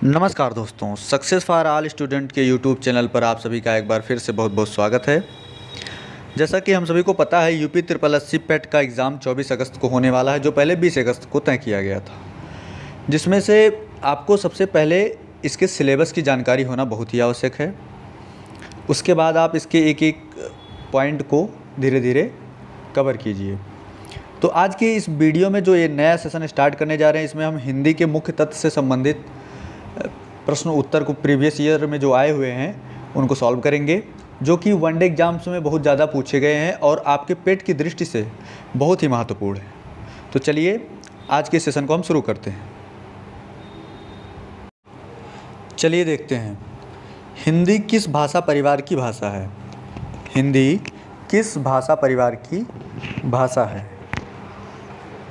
नमस्कार दोस्तों, success for all student के यूट्यूब चैनल पर आप सभी का एक बार फिर से बहुत बहुत स्वागत है। जैसा कि हम सभी को पता है, यूपी ट्रिपल एससी पेट का एग्ज़ाम 24 अगस्त को होने वाला है, जो पहले 20 अगस्त को तय किया गया था, जिसमें से आपको सबसे पहले इसके सिलेबस की जानकारी होना बहुत ही आवश्यक है। उसके बाद आप इसके एक एक पॉइंट को धीरे धीरे कवर कीजिए। तो आज के इस वीडियो में जो ये नया सेशन स्टार्ट करने जा रहे हैं, इसमें हम हिंदी के मुख्य तत्व से संबंधित प्रश्न उत्तर को प्रीवियस ईयर में जो आए हुए हैं उनको सॉल्व करेंगे, जो कि वनडे एग्जाम्स में बहुत ज़्यादा पूछे गए हैं और आपके पेट की दृष्टि से बहुत ही महत्वपूर्ण है। तो चलिए आज के सेशन को हम शुरू करते हैं। चलिए देखते हैं, हिंदी किस भाषा परिवार की भाषा है। हिंदी किस भाषा परिवार की भाषा है?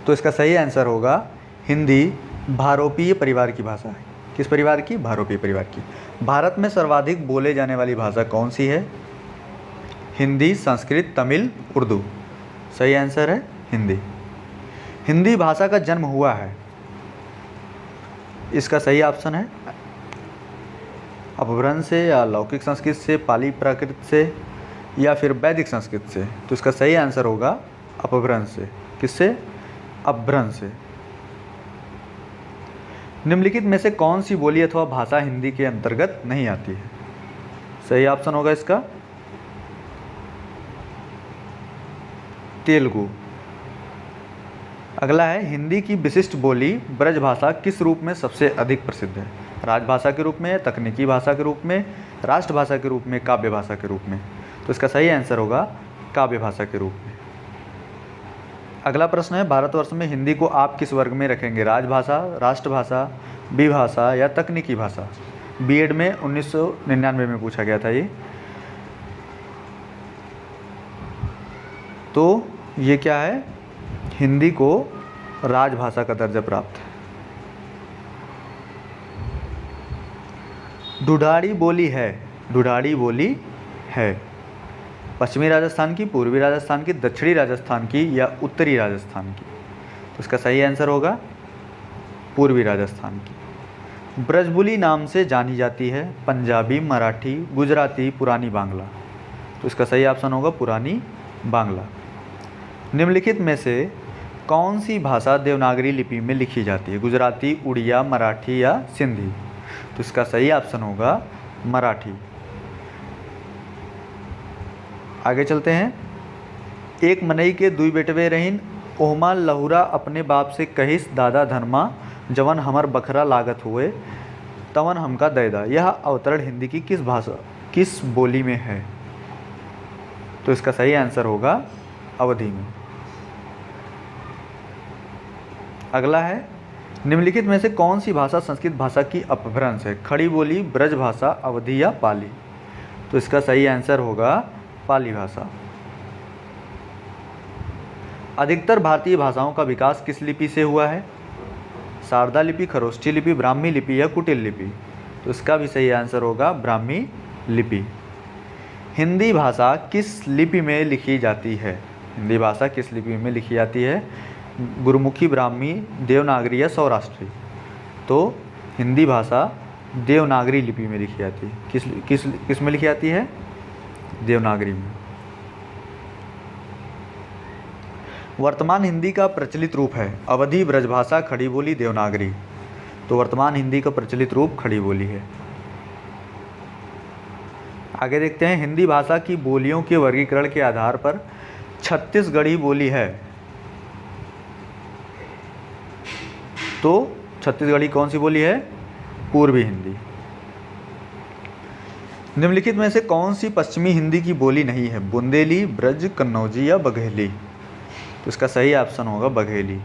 तो इसका सही आंसर होगा हिंदी भारोपीय परिवार की भाषा है। किस परिवार की? भारोपीय परिवार की। भारत में सर्वाधिक बोले जाने वाली भाषा कौन सी है? हिंदी, संस्कृत, तमिल, उर्दू। सही आंसर है हिंदी। हिंदी भाषा का जन्म हुआ है, इसका सही ऑप्शन है अपभ्रंश से या लौकिक संस्कृत से, पाली प्राकृत से या फिर वैदिक संस्कृत से। तो इसका सही आंसर होगा अपभ्रंश से। किससे? अपभ्रंश से। निम्नलिखित में से कौन सी बोली अथवा भाषा हिंदी के अंतर्गत नहीं आती है? सही ऑप्शन होगा इसका तेलुगु। अगला है, हिंदी की विशिष्ट बोली ब्रजभाषा किस रूप में सबसे अधिक प्रसिद्ध है? राजभाषा के रूप में, तकनीकी भाषा के रूप में, राष्ट्रभाषा के रूप में, काव्य भाषा के रूप में। तो इसका सही आंसर होगा काव्य भाषा के रूप में। अगला प्रश्न है, भारतवर्ष में हिंदी को आप किस वर्ग में रखेंगे? राजभाषा, राष्ट्रभाषा, विभाषा या तकनीकी भाषा? बीएड में 1999 में पूछा गया था ये। तो ये क्या है? हिंदी को राजभाषा का दर्जा प्राप्त है। ढूढ़ाड़ी बोली है, ढूढ़ाड़ी बोली है पश्चिमी राजस्थान की, पूर्वी राजस्थान की, दक्षिणी राजस्थान की या उत्तरी राजस्थान की? तो इसका सही आंसर होगा पूर्वी राजस्थान की। ब्रजबुली नाम से जानी जाती है पंजाबी, मराठी, गुजराती, पुरानी बांग्ला। तो इसका सही ऑप्शन होगा पुरानी बांग्ला। निम्नलिखित में से कौन सी भाषा देवनागरी लिपि में लिखी जाती है? गुजराती, उड़िया, मराठी या सिंधी? तो इसका सही ऑप्शन होगा मराठी। आगे चलते हैं, एक मनई के दुई बेटवे रहीन, ओहमा लहुरा अपने बाप से कहिस दादा धर्मा, जवन हमर बखरा लागत हुए तवन हमका दैदा। यह अवतरण हिंदी की किस भाषा, किस बोली में है? तो इसका सही आंसर होगा अवधी में। अगला है, निम्नलिखित में से कौन सी भाषा संस्कृत भाषा की अपभ्रंश है? खड़ी बोली, ब्रज भाषा, अवधी या पाली? तो इसका सही आंसर होगा पाली भाषा। अधिकतर भारतीय भाषाओं का विकास किस लिपि से हुआ है? शारदा लिपि, खरोष्ठी लिपि, ब्राह्मी लिपि या कुटिल लिपि? तो इसका भी सही आंसर होगा ब्राह्मी लिपि। हिंदी भाषा किस लिपि में लिखी जाती है? हिंदी भाषा किस लिपि में लिखी जाती है? गुरुमुखी, ब्राह्मी, देवनागरी या सौराष्ट्री? तो हिंदी भाषा देवनागरी लिपि में लिखी जाती है। किस में लिखी जाती है? देवनागरी में। वर्तमान हिंदी का प्रचलित रूप है अवधी, ब्रजभाषा, खड़ी बोली, देवनागरी? तो वर्तमान हिंदी का प्रचलित रूप खड़ी बोली है। आगे देखते हैं, हिंदी भाषा की बोलियों के वर्गीकरण के आधार पर छत्तीसगढ़ी बोली है। तो छत्तीसगढ़ी कौन सी बोली है? पूर्वी हिंदी। निम्नलिखित में से कौन सी पश्चिमी हिंदी की बोली नहीं है? बुंदेली, ब्रज, कन्नौजी या बघेली? तो इसका सही ऑप्शन होगा बघेली।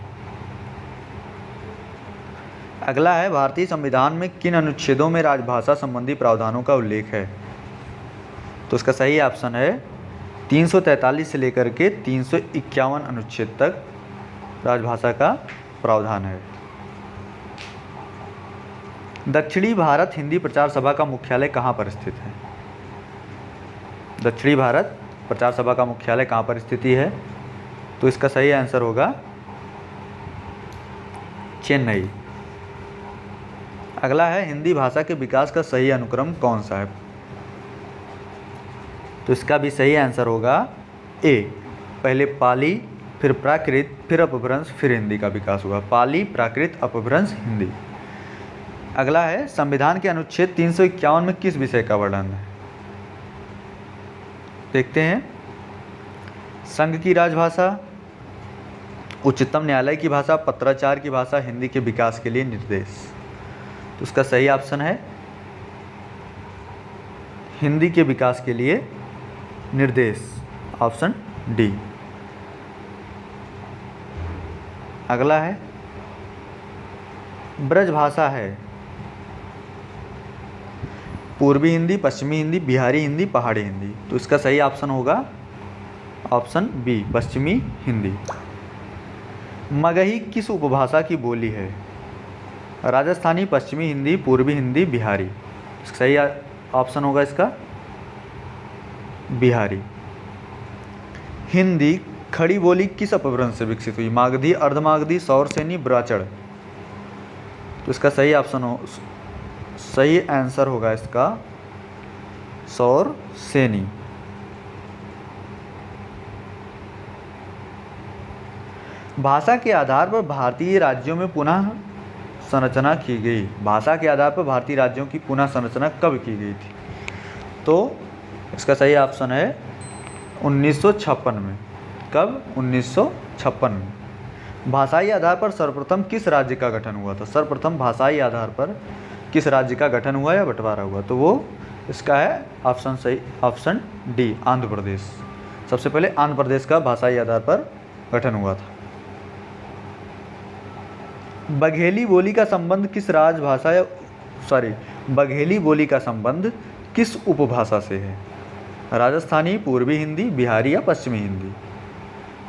अगला है, भारतीय संविधान में किन अनुच्छेदों में राजभाषा संबंधी प्रावधानों का उल्लेख है? तो इसका सही ऑप्शन है 343 से लेकर के 351 अनुच्छेद तक राजभाषा का प्रावधान है। दक्षिणी भारत हिंदी प्रचार सभा का मुख्यालय कहाँ पर स्थित है? दक्षिणी भारत प्रचार सभा का मुख्यालय कहाँ पर स्थिति है? तो इसका सही आंसर होगा चेन्नई। अगला है हिंदी भाषा के विकास का सही अनुक्रम कौन सा है? तो इसका भी सही आंसर होगा ए, पहले पाली, फिर प्राकृत, फिर अपभ्रंश, फिर हिंदी का विकास हुआ। पाली, प्राकृत, अपभ्रंश, हिंदी। अगला है संविधान के अनुच्छेद 351 में किस विषय का वर्णन है? देखते हैं। संघ की राजभाषा, उच्चतम न्यायालय की भाषा, पत्राचार की भाषा, हिंदी के विकास के लिए निर्देश। तो इसका सही ऑप्शन है हिंदी के विकास के लिए निर्देश, ऑप्शन डी। अगला है ब्रजभाषा है पूर्वी हिंदी, पश्चिमी हिंदी, बिहारी हिंदी, पहाड़ी हिंदी। तो इसका सही ऑप्शन होगा ऑप्शन बी, पश्चिमी हिंदी। मगही किस उपभाषा की बोली है? राजस्थानी, पश्चिमी हिंदी, पूर्वी हिंदी, बिहारी। सही ऑप्शन होगा इसका बिहारी। हिंदी खड़ी बोली किस अपभ्रंश से विकसित हुई? मागधी, अर्धमागधी, सौरसेनी, ब्राचड़। तो इसका सही ऑप्शन सही आंसर होगा इसका सौरसेनी। भाषा के आधार पर भारतीय राज्यों में पुनः संरचना की गई। भाषा के आधार पर भारतीय राज्यों की पुनः संरचना कब की गई थी? तो इसका सही ऑप्शन है 1956 में। कब? 1956 में। भाषाई आधार पर सर्वप्रथम किस राज्य का गठन हुआ था? सर्वप्रथम भाषाई आधार पर किस राज्य का गठन हुआ या बंटवारा हुआ? तो वो इसका है ऑप्शन सही, ऑप्शन डी, आंध्र प्रदेश। सबसे पहले आंध्र प्रदेश का भाषाई आधार पर गठन हुआ था। बघेली बोली का संबंध किस राजभाषा बघेली बोली का संबंध किस उपभाषा से है? राजस्थानी, पूर्वी हिंदी, बिहारी या पश्चिमी हिंदी?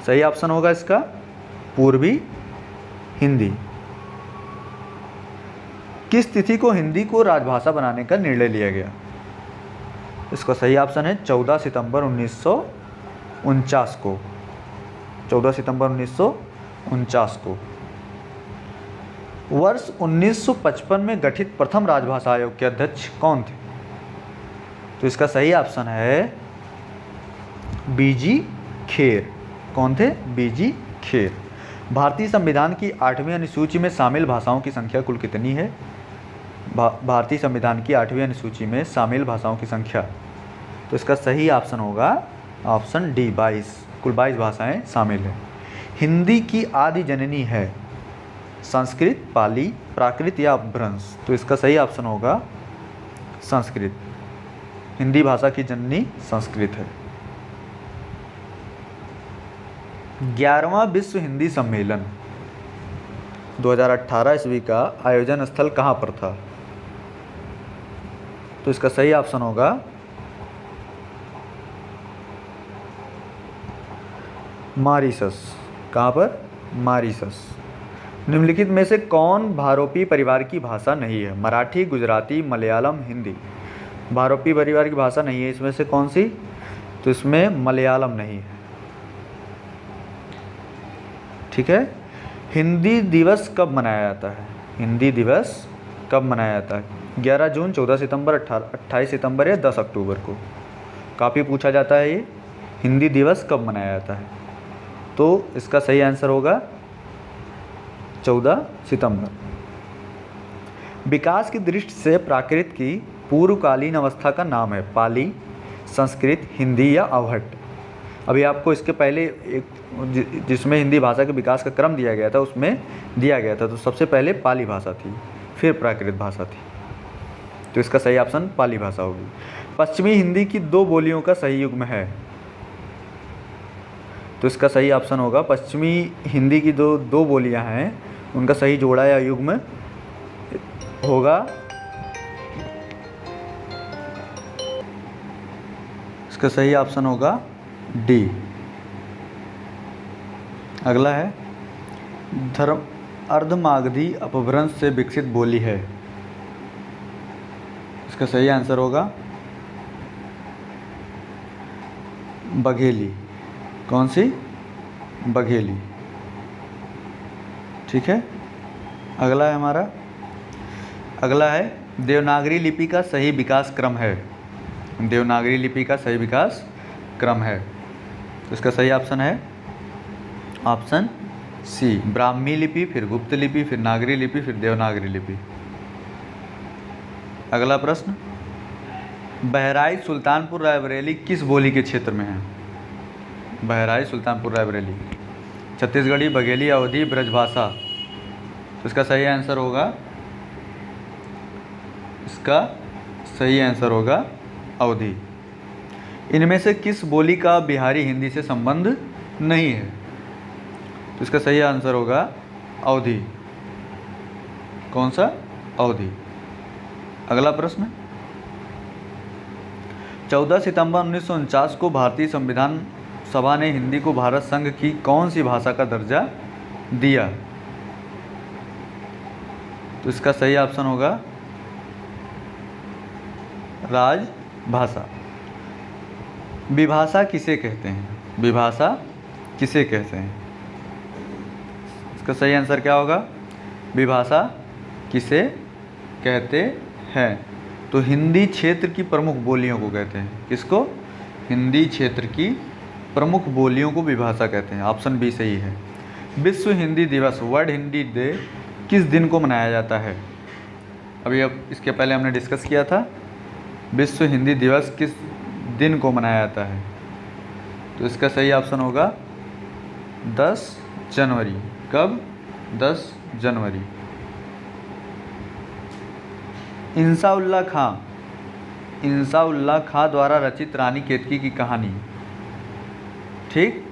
सही ऑप्शन होगा इसका पूर्वी हिंदी। किस तिथि को हिंदी को राजभाषा बनाने का निर्णय लिया गया? इसका सही ऑप्शन है 14 सितंबर 1949 को। 14 सितंबर 1949 को। वर्ष 1955 में गठित प्रथम राजभाषा आयोग के अध्यक्ष कौन थे? तो इसका सही ऑप्शन है बीजी खेर। कौन थे? बीजी खेर। भारतीय संविधान की 8वीं अनुसूची में शामिल भाषाओं की संख्या कुल कितनी है? भारतीय संविधान की 8वीं अनुसूची में शामिल भाषाओं की संख्या, तो इसका सही ऑप्शन होगा ऑप्शन डी, 22। कुल 22 भाषाएं शामिल हैं। हिंदी की आदि जननी है संस्कृत, पाली, प्राकृत या अपभ्रंश? तो इसका सही ऑप्शन होगा संस्कृत। हिंदी भाषा की जननी संस्कृत है। 11वां विश्व हिंदी सम्मेलन 2018 ईस्वी का आयोजन स्थल कहाँ पर था? तो इसका सही ऑप्शन होगा मॉरिशस। कहाँ पर? मॉरिशस। निम्नलिखित में से कौन भारोपी परिवार की भाषा नहीं है? मराठी, गुजराती, मलयालम, हिंदी। भारोपी परिवार की भाषा नहीं है, इसमें से कौन सी? तो इसमें मलयालम नहीं है। ठीक है। हिंदी दिवस कब मनाया जाता है? हिंदी दिवस कब मनाया जाता है? 11 जून, 14 सितंबर, 28 सितंबर या 10 अक्टूबर को? काफ़ी पूछा जाता है ये, हिंदी दिवस कब मनाया जाता है? तो इसका सही आंसर होगा 14 सितंबर। विकास की दृष्टि से प्राकृत की पूर्वकालीन अवस्था का नाम है पाली, संस्कृत, हिंदी या अवहट्ट। अभी आपको इसके पहले एक जिसमें हिंदी भाषा के विकास का क्रम दिया गया था उसमें दिया गया था, तो सबसे पहले पाली भाषा थी, फिर प्राकृत भाषा थी। तो इसका सही ऑप्शन पाली भाषा होगी। पश्चिमी हिंदी की 2 बोलियों का सही युग्म है? तो इसका सही ऑप्शन होगा पश्चिमी हिंदी की दो बोलियां हैं, उनका सही जोड़ा या युग्म होगा, इसका सही ऑप्शन होगा डी। अगला है धर्म अर्धमागधी अपभ्रंश से विकसित बोली है, इसका सही आंसर होगा बघेली। कौन सी? बघेली। ठीक है। अगला है हमारा, अगला है देवनागरी लिपि का सही विकास क्रम है। देवनागरी लिपि का सही विकास क्रम है, तो इसका सही ऑप्शन है ऑप्शन सी, ब्राह्मी लिपि, फिर गुप्त लिपि, फिर नागरी लिपि, फिर देवनागरी लिपि। अगला प्रश्न, बहराइच सुल्तानपुर रायबरेली किस बोली के क्षेत्र में है? बहराइच सुल्तानपुर रायबरेली छत्तीसगढ़ी, बघेली, अवधी, ब्रजभाषा। तो इसका सही आंसर होगा, इसका सही आंसर होगा अवधी। इनमें से किस बोली का बिहारी हिंदी से संबंध नहीं है? तो इसका सही आंसर होगा अवधी। कौन सा? अवधी। अगला प्रश्न, 14 सितंबर 1949 को भारतीय संविधान सभा ने हिंदी को भारत संघ की कौन सी भाषा का दर्जा दिया? तो इसका सही ऑप्शन होगा राजभाषा। विभाषा किसे कहते हैं? विभाषा किसे कहते हैं? इसका सही आंसर क्या होगा? विभाषा किसे कहते हैं? तो हिंदी क्षेत्र की प्रमुख बोलियों को कहते हैं। किसको? हिंदी क्षेत्र की प्रमुख बोलियों को विभाषा कहते हैं। ऑप्शन बी सही है। विश्व हिंदी दिवस, वर्ल्ड हिंदी डे, किस दिन को मनाया जाता है? अब इसके पहले हमने डिस्कस किया था, विश्व हिंदी दिवस किस दिन को मनाया जाता है? तो इसका सही ऑप्शन होगा 10 जनवरी। कब? 10 जनवरी। इंसाउल्लाह खां द्वारा रचित रानी केतकी की कहानी, ठीक,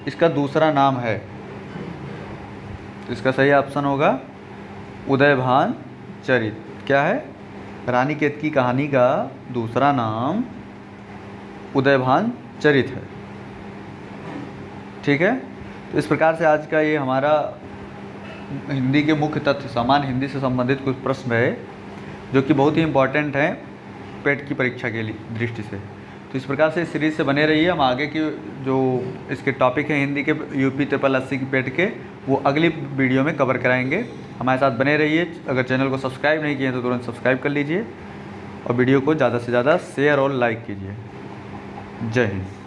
इसका दूसरा नाम है। तो इसका सही ऑप्शन होगा उदयभान चरित। क्या है? रानी केतकी कहानी का दूसरा नाम उदयभान चरित है। ठीक है, तो इस प्रकार से आज का ये हमारा हिंदी के मुख्य तथ्य, सामान्य हिंदी से संबंधित कुछ प्रश्न रहे जो कि बहुत ही इम्पॉर्टेंट हैं पेट की परीक्षा के लिए दृष्टि से। तो इस प्रकार से इस सीरीज़ से बने रहिए। हम आगे की जो इसके टॉपिक हैं हिंदी के यूपी 8080 की पेट के, वो अगली वीडियो में कवर कराएंगे। हमारे साथ बने रहिए। अगर चैनल को सब्सक्राइब नहीं किए तो तुरंत सब्सक्राइब कर लीजिए और वीडियो को ज़्यादा से ज़्यादा शेयर और लाइक कीजिए। जय हिंद।